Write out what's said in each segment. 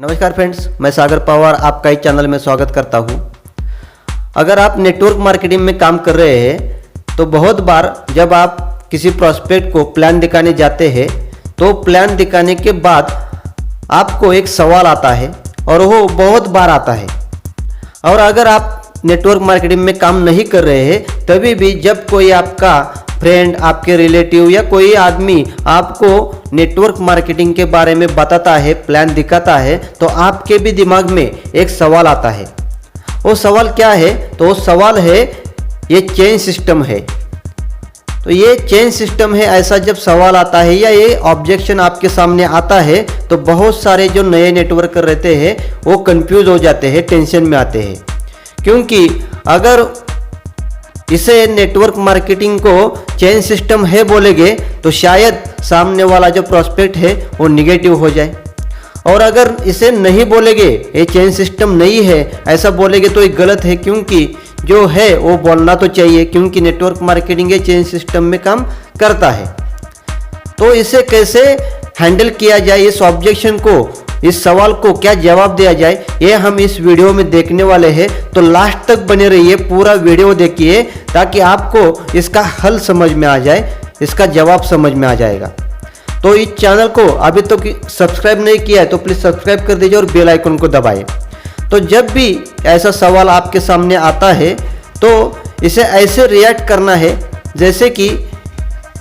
नमस्कार फ्रेंड्स, मैं सागर पवार आपका इस चैनल में स्वागत करता हूं। अगर आप नेटवर्क मार्केटिंग में काम कर रहे हैं तो बहुत बार जब आप किसी प्रोस्पेक्ट को प्लान दिखाने जाते हैं तो प्लान दिखाने के बाद आपको एक सवाल आता है और वो बहुत बार आता है। और अगर आप नेटवर्क मार्केटिंग में काम नहीं कर रहे हैं तभी भी जब कोई आपका फ्रेंड, आपके रिलेटिव या कोई आदमी आपको नेटवर्क मार्केटिंग के बारे में बताता है, प्लान दिखाता है, तो आपके भी दिमाग में एक सवाल आता है। वो सवाल क्या है? तो वो सवाल है ये चेन सिस्टम है। तो ये चेन सिस्टम है, ऐसा जब सवाल आता है या ये ऑब्जेक्शन आपके सामने आता है तो बहुत सारे जो नए नेटवर्कर रहते हैं वो कंफ्यूज हो जाते हैं, टेंशन में आते हैं। क्योंकि अगर इसे नेटवर्क मार्केटिंग को चेन सिस्टम है बोलेंगे तो शायद सामने वाला जो प्रोस्पेक्ट है वो निगेटिव हो जाए, और अगर इसे नहीं बोलेंगे, ये चेन सिस्टम नहीं है ऐसा बोलेंगे तो ये गलत है, क्योंकि जो है वो बोलना तो चाहिए, क्योंकि नेटवर्क मार्केटिंग ये चेन सिस्टम में काम करता है। तो इसे कैसे हैंडल किया जाए, इस ऑब्जेक्शन को, इस सवाल को क्या जवाब दिया जाए, ये हम इस वीडियो में देखने वाले हैं। तो लास्ट तक बने रहिए, पूरा वीडियो देखिए ताकि आपको इसका हल समझ में आ जाए, इसका जवाब समझ में आ जाएगा। तो इस चैनल को अभी तक तो सब्सक्राइब नहीं किया है तो प्लीज़ सब्सक्राइब कर दीजिए और बेल आइकन को दबाइए। तो जब भी ऐसा सवाल आपके सामने आता है तो इसे ऐसे रिएक्ट करना है जैसे कि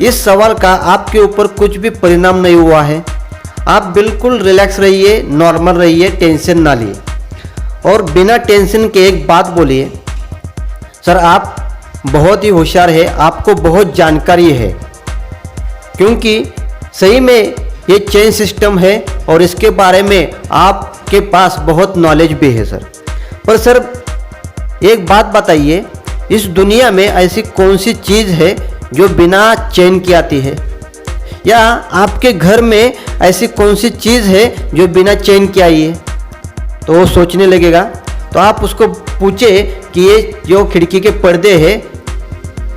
इस सवाल का आपके ऊपर कुछ भी परिणाम नहीं हुआ है। आप बिल्कुल रिलैक्स रहिए, नॉर्मल रहिए, टेंशन ना लिए और बिना टेंशन के एक बात बोलिए, सर आप बहुत ही होशियार है, आपको बहुत जानकारी है, क्योंकि सही में ये चेन सिस्टम है और इसके बारे में आपके पास बहुत नॉलेज भी है सर। पर सर एक बात बताइए, इस दुनिया में ऐसी कौन सी चीज़ है जो बिना चेन की आती है, या आपके घर में ऐसी कौन सी चीज़ है जो बिना चेन की आई है? तो वो सोचने लगेगा। तो आप उसको पूछे कि ये जो खिड़की के पर्दे हैं,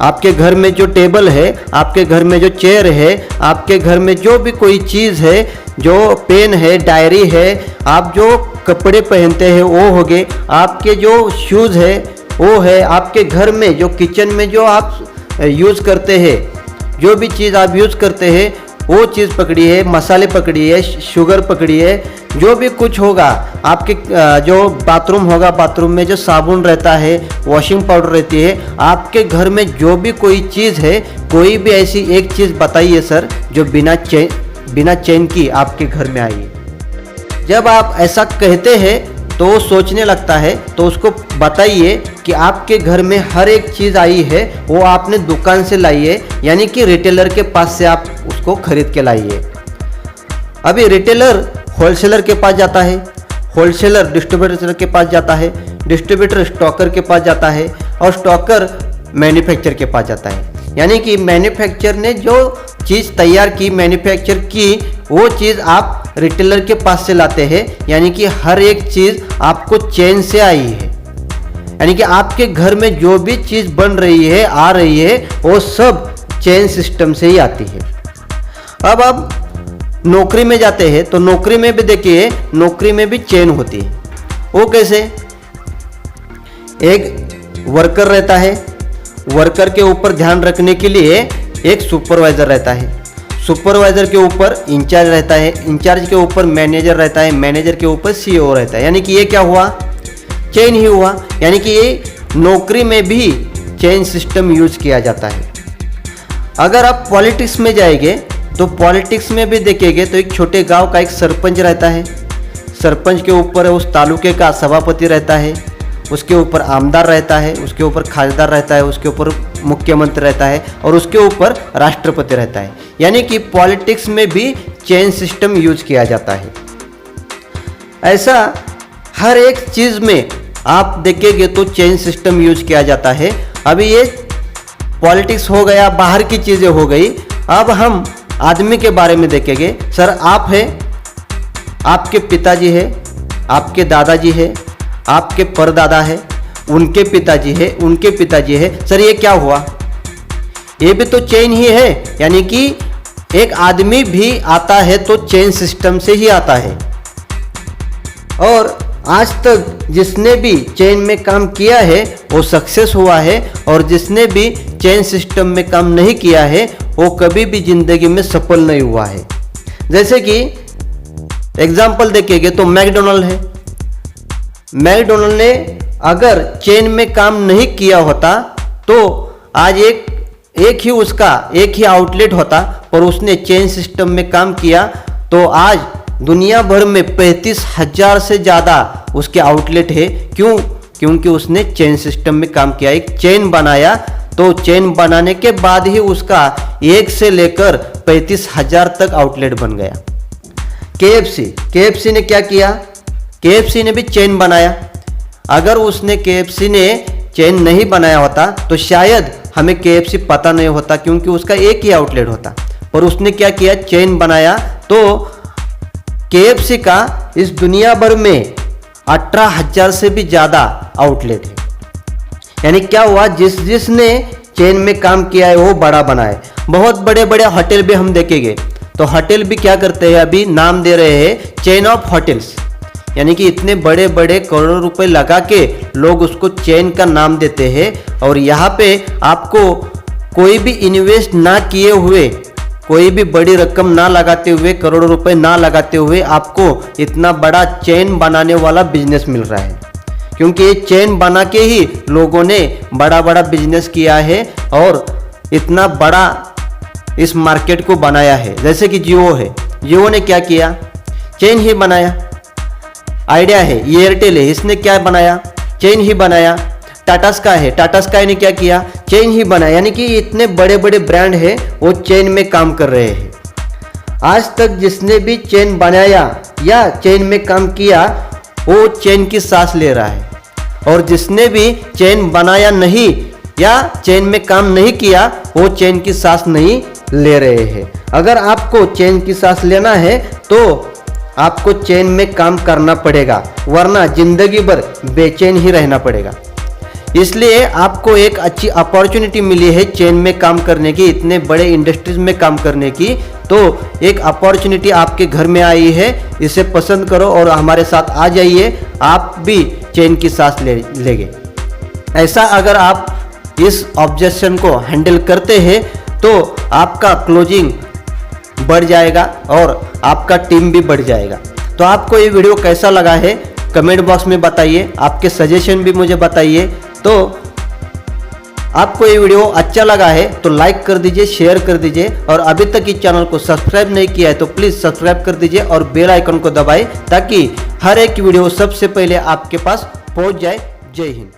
आपके घर में जो टेबल है, आपके घर में जो चेयर है, आपके घर में जो भी कोई चीज़ है, जो पेन है, डायरी है, आप जो कपड़े पहनते हैं वो हो गए, आपके जो शूज़ है वो है, आपके घर में जो किचन में जो आप यूज़ करते हैं, जो भी चीज़ आप यूज़ करते हैं वो चीज़ पकड़ी है, मसाले पकड़ी है, शुगर पकड़ी है, जो भी कुछ होगा, आपके जो बाथरूम होगा, बाथरूम में जो साबुन रहता है, वॉशिंग पाउडर रहती है, आपके घर में जो भी कोई चीज़ है, कोई भी ऐसी एक चीज़ बताइए सर जो बिना चेन की आपके घर में आई है। जब आप ऐसा कहते हैं तो वो सोचने लगता है, तो उसको बताइए कि आपके घर में हर एक चीज़ आई है वो आपने दुकान से लाई है, यानी कि रिटेलर के पास से आप उसको खरीद के लाइए। अभी रिटेलर होलसेलर के पास जाता है, होलसेलर डिस्ट्रीब्यूटर के पास जाता है, डिस्ट्रीब्यूटर स्टॉकर के पास जाता है और स्टॉकर मैन्युफैक्चर के पास जाता है। यानी कि मैन्युफैक्चर ने जो चीज़ तैयार की, मैन्युफैक्चर की, वो चीज़ आप रिटेलर के पास से लाते हैं, यानी कि हर एक चीज़ आपको चेन से आई है। यानी कि आपके घर में जो भी चीज़ बन रही है, आ रही है, वो सब चेन सिस्टम से ही आती है। अब आप नौकरी में जाते हैं तो नौकरी में भी देखिए, नौकरी में भी चेन होती है। वो कैसे? एक वर्कर रहता है, वर्कर के ऊपर ध्यान रखने के लिए एक सुपरवाइज़र रहता है, सुपरवाइज़र के ऊपर इंचार्ज रहता है, इंचार्ज के ऊपर मैनेजर रहता है, मैनेजर के ऊपर सीईओ रहता है। यानी कि ये क्या हुआ? चेन ही हुआ। यानी कि ये नौकरी में भी चेन सिस्टम यूज किया जाता है। अगर आप पॉलिटिक्स में जाएंगे तो पॉलिटिक्स में भी देखेंगे तो एक छोटे गांव का एक सरपंच रहता है, सरपंच के ऊपर उस तालुके का सभापति रहता है, उसके ऊपर आमदार रहता है, उसके ऊपर खासदार रहता है, उसके ऊपर मुख्यमंत्री रहता है और उसके ऊपर राष्ट्रपति रहता है। यानी कि पॉलिटिक्स में भी चेन सिस्टम यूज किया जाता है। ऐसा हर एक चीज़ में आप देखेंगे तो चेन सिस्टम यूज किया जाता है। अभी ये पॉलिटिक्स हो गया, बाहर की चीज़ें हो गई। अब हम आदमी के बारे में देखेंगे। सर आप हैं, आपके पिताजी है, आपके दादाजी है, आपके परदादा है, उनके पिताजी है, उनके पिताजी है। सर ये क्या हुआ? ये भी तो चेन ही है। यानी कि एक आदमी भी आता है तो चेन सिस्टम से ही आता है। और आज तक जिसने भी चेन में काम किया है वो सक्सेस हुआ है, और जिसने भी चेन सिस्टम में काम नहीं किया है वो कभी भी ज़िंदगी में सफल नहीं हुआ है। जैसे कि एग्जाम्पल देखेंगे तो मैकडोनल्ड है। मैकडोनल्ड ने अगर चेन में काम नहीं किया होता तो आज एक ही आउटलेट होता, पर उसने चेन सिस्टम में काम किया तो आज दुनिया भर में 35,000 से ज़्यादा उसके आउटलेट है। क्यों? क्योंकि उसने चेन सिस्टम में काम किया, एक चेन बनाया, तो चेन बनाने के बाद ही उसका 1 से लेकर 35,000 तक आउटलेट बन गया। KFC ने क्या किया? KFC ने भी चेन बनाया। अगर उसने KFC ने चेन नहीं बनाया होता तो शायद हमें KFC पता नहीं होता, क्योंकि उसका एक ही आउटलेट होता। और उसने क्या किया? चेन बनाया। तो KFC का इस दुनिया भर में 18,000 से भी ज़्यादा आउटलेट है। यानी क्या हुआ? जिसने चेन में काम किया है वो बड़ा बना है। बहुत बड़े बड़े होटल भी हम देखेंगे तो होटल भी क्या करते हैं, अभी नाम दे रहे हैं चेन ऑफ होटल्स। यानी कि इतने बड़े बड़े करोड़ों रुपए लगा के लोग उसको चेन का नाम देते हैं। और यहाँ पे आपको कोई भी इन्वेस्ट ना किए हुए, कोई भी बड़ी रकम ना लगाते हुए, करोड़ों रुपए ना लगाते हुए आपको इतना बड़ा चेन बनाने वाला बिजनेस मिल रहा है। क्योंकि ये चेन बना के ही लोगों ने बड़ा बड़ा बिजनेस किया है और इतना बड़ा इस मार्केट को बनाया है। जैसे कि जियो है, जियो ने क्या किया? चेन ही बनाया। आइडिया है, एयरटेल है, इसने क्या बनाया? चेन ही बनाया। टाटा स्काई है, टाटा स्काई ने क्या किया? चेन ही बनाया। यानी कि इतने बड़े बड़े ब्रांड है वो चेन में काम कर रहे हैं। आज तक जिसने भी चेन बनाया या चेन में काम किया वो चेन की सांस ले रहा है, और जिसने भी चेन बनाया नहीं या चेन में काम नहीं किया वो चेन की सांस नहीं ले रहे हैं। अगर आपको चेन की सांस लेना है तो आपको चेन में काम करना पड़ेगा, वरना जिंदगी भर बेचैन ही रहना पड़ेगा। इसलिए आपको एक अच्छी अपॉर्चुनिटी मिली है चेन में काम करने की, इतने बड़े इंडस्ट्रीज में काम करने की। तो एक अपॉर्चुनिटी आपके घर में आई है, इसे पसंद करो और हमारे साथ आ जाइए, आप भी चेन की सांस लेंगे। ऐसा अगर आप इस ऑब्जेक्शन को हैंडल करते हैं तो आपका क्लोजिंग बढ़ जाएगा और आपका टीम भी बढ़ जाएगा। तो आपको ये वीडियो कैसा लगा है कमेंट बॉक्स में बताइए, आपके सजेशन भी मुझे बताइए। तो आपको ये वीडियो अच्छा लगा है तो लाइक कर दीजिए, शेयर कर दीजिए, और अभी तक इस चैनल को सब्सक्राइब नहीं किया है तो प्लीज़ सब्सक्राइब कर दीजिए और बेल आइकन को दबाएं ताकि हर एक वीडियो सबसे पहले आपके पास पहुंच जाए। जय हिंद।